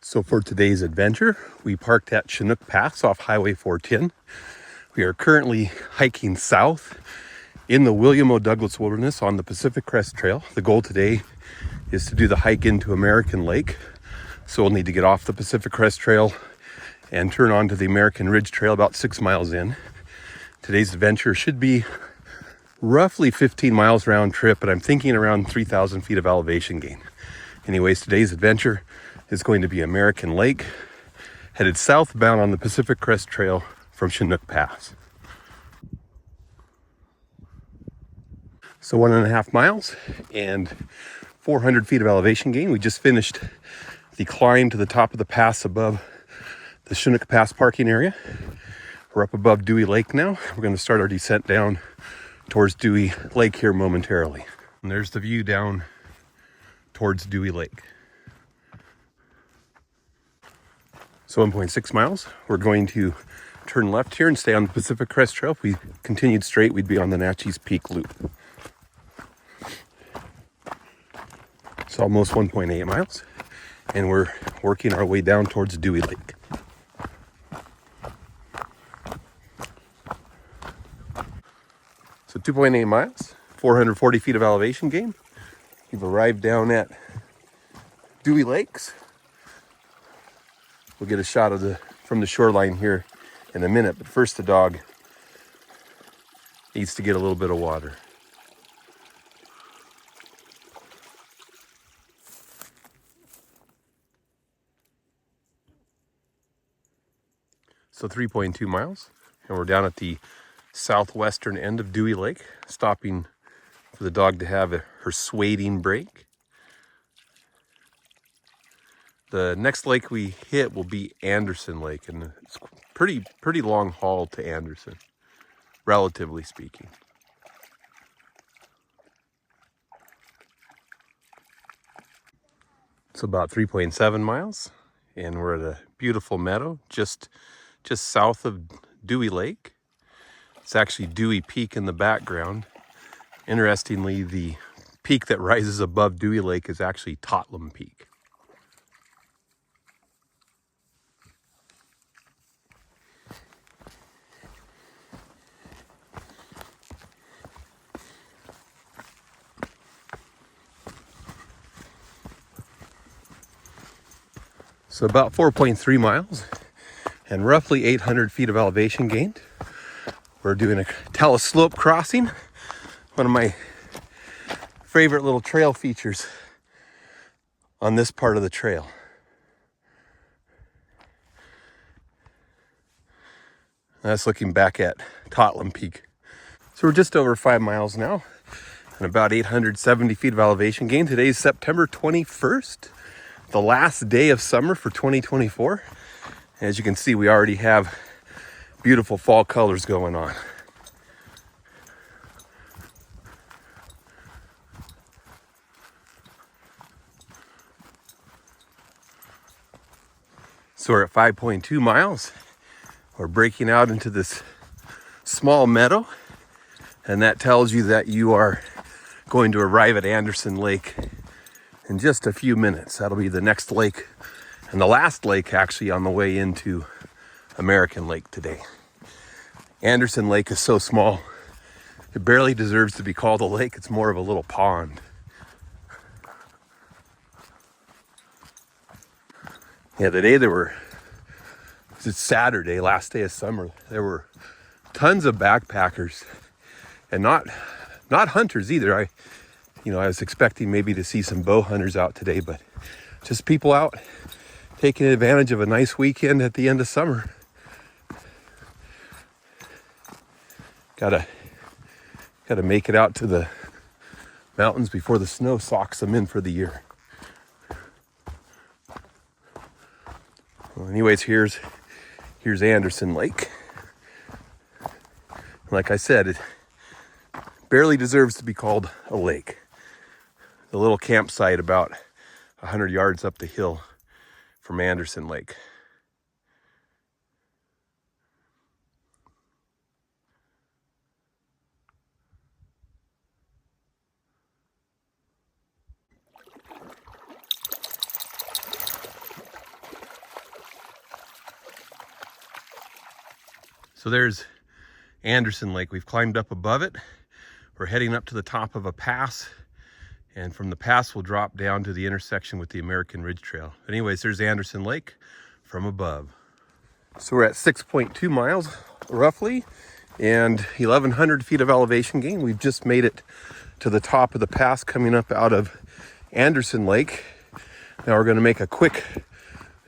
So for today's adventure, we parked at Chinook Pass off Highway 410. We are currently hiking south in the William O. Douglas Wilderness on the Pacific Crest Trail. The goal today is to do the hike into American Lake. So we'll need to get off the Pacific Crest Trail and turn onto the American Ridge Trail about 6 miles in. Today's adventure should be roughly 15 miles round trip, but I'm thinking around 3,000 feet of elevation gain. Anyways, today's adventure is going to be American Lake, headed southbound on the Pacific Crest Trail from Chinook Pass. So 1.5 miles and 400 feet of elevation gain. We just finished the climb to the top of the pass above the Chinook Pass parking area. We're up above Dewey Lake now. We're going to start our descent down towards Dewey Lake here momentarily. And there's the view down towards Dewey Lake. So 1.6 miles. We're going to turn left here and stay on the Pacific Crest Trail. If we continued straight, we'd be on the Natchez Peak Loop. It's almost 1.8 miles, and we're working our way down towards Dewey Lake. So 2.8 miles, 440 feet of elevation gain. We've arrived down at Dewey Lakes. We'll get a shot of from the shoreline here in a minute, but first the dog needs to get a little bit of water. So 3.2 miles, and we're down at the southwestern end of Dewey Lake, stopping for the dog to have her swading break. The next lake we hit will be Anderson Lake, and it's pretty long haul to Anderson, relatively speaking. It's about 3.7 miles, and we're at a beautiful meadow just south of Dewey Lake. It's actually Dewey Peak in the background. Interestingly, the peak that rises above Dewey Lake is actually Totlam Peak. So about 4.3 miles and roughly 800 feet of elevation gained. We're doing a teleslope crossing, one of my favorite little trail features on this part of the trail. That's looking back at Totlam Peak. So we're just over 5 miles now and about 870 feet of elevation gain. Today's September 21st. The last day of summer for 2024. As you can see, we already have beautiful fall colors going on. So we're at 5.2 miles. We're breaking out into this small meadow, and that tells you that you are going to arrive at Anderson Lake in just a few minutes. That'll be the next lake and the last lake actually on the way into American Lake today. Anderson Lake is so small, it barely deserves to be called a lake. It's more of a little pond. Yeah, it's Saturday, last day of summer. There were tons of backpackers and not hunters either. I was expecting maybe to see some bow hunters out today, but just people out taking advantage of a nice weekend at the end of summer. Gotta make it out to the mountains before the snow socks them in for the year. Well, anyways, here's Anderson Lake. Like I said, it barely deserves to be called a lake. The little campsite about 100 yards up the hill from Anderson Lake. So there's Anderson Lake. We've climbed up above it. We're heading up to the top of a pass, and from the pass we'll drop down to the intersection with the American Ridge Trail. Anyways, there's Anderson Lake from above. So we're at 6.2 miles roughly, and 1,100 feet of elevation gain. We've just made it to the top of the pass coming up out of Anderson Lake. Now we're going to make a quick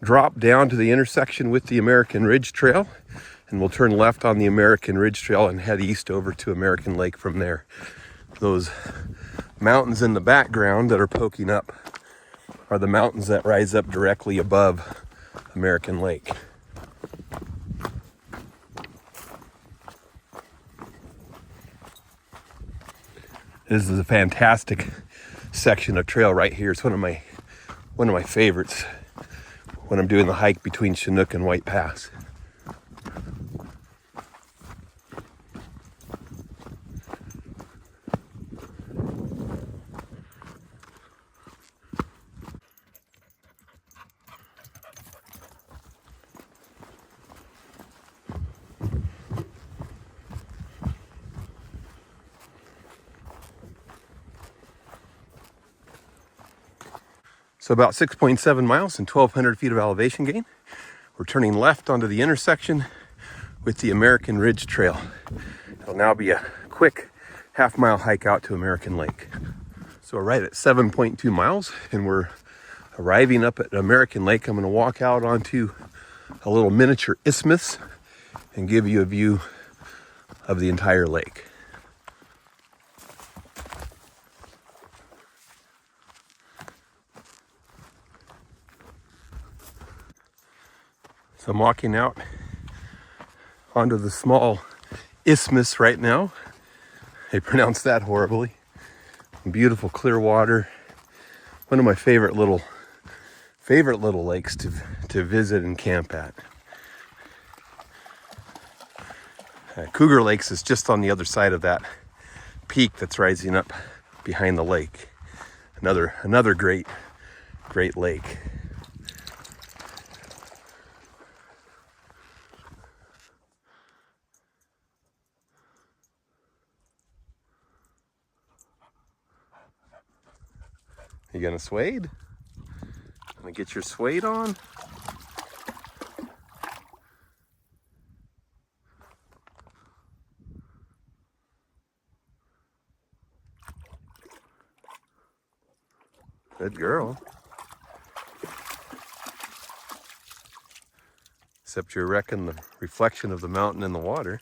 drop down to the intersection with the American Ridge Trail, and we'll turn left on the American Ridge Trail and head east over to American Lake from there. Those mountains in the background that are poking up are the mountains that rise up directly above American Lake. This is a fantastic section of trail right here. It's one of my favorites when I'm doing the hike between Chinook and White Pass. So about 6.7 miles and 1,200 feet of elevation gain. We're turning left onto the intersection with the American Ridge Trail. It'll now be a quick half-mile hike out to American Lake. So we're right at 7.2 miles, and we're arriving up at American Lake. I'm going to walk out onto a little miniature isthmus and give you a view of the entire lake. So I'm walking out onto the small isthmus right now. I pronounced that horribly. Beautiful clear water. One of my favorite little lakes to visit and camp at. Cougar Lakes is just on the other side of that peak that's rising up behind the lake. Another great lake. You gonna suede? Gonna get your suede on? Good girl. Except you're wrecking the reflection of the mountain in the water.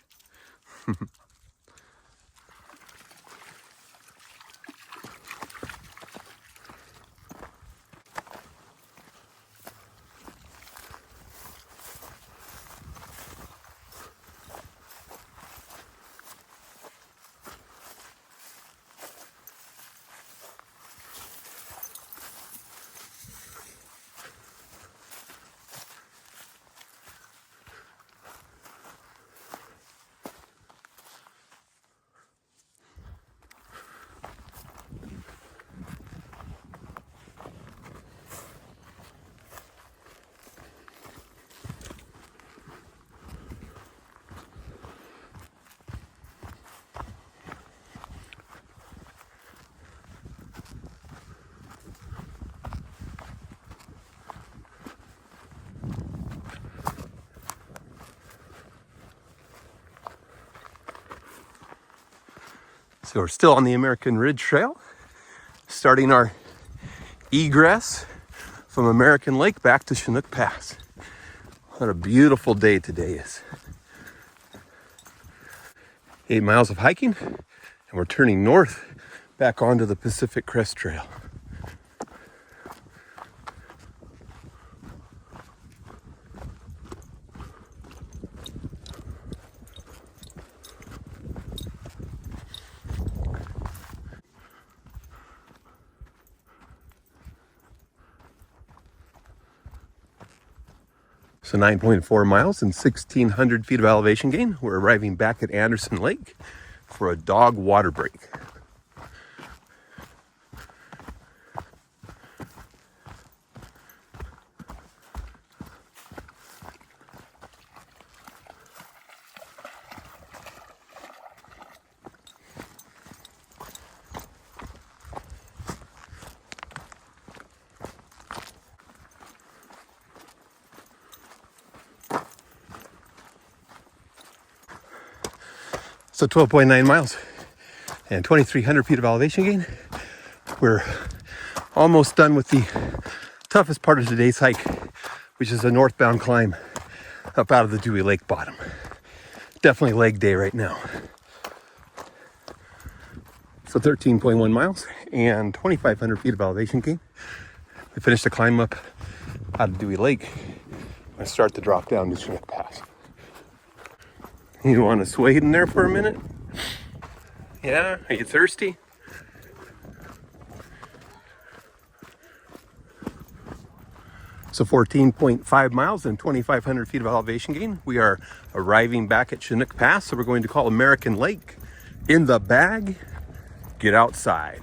So we're still on the American Ridge Trail, starting our egress from American Lake back to Chinook Pass. What a beautiful day today is. 8 miles of hiking, and we're turning north back onto the Pacific Crest Trail. So 9.4 miles and 1,600 feet of elevation gain. We're arriving back at Anderson Lake for a dog water break. So 12.9 miles and 2,300 feet of elevation gain. We're almost done with the toughest part of today's hike, which is a northbound climb up out of the Dewey Lake bottom. Definitely leg day right now. So 13.1 miles and 2,500 feet of elevation gain. We finished the climb up out of Dewey Lake. I'm gonna start the drop down to Chinook Pass. You want to sway in there for a minute? Yeah, are you thirsty? So 14.5 miles and 2,500 feet of elevation gain. We are arriving back at Chinook Pass, so we're going to call American Lake in the bag. Get outside.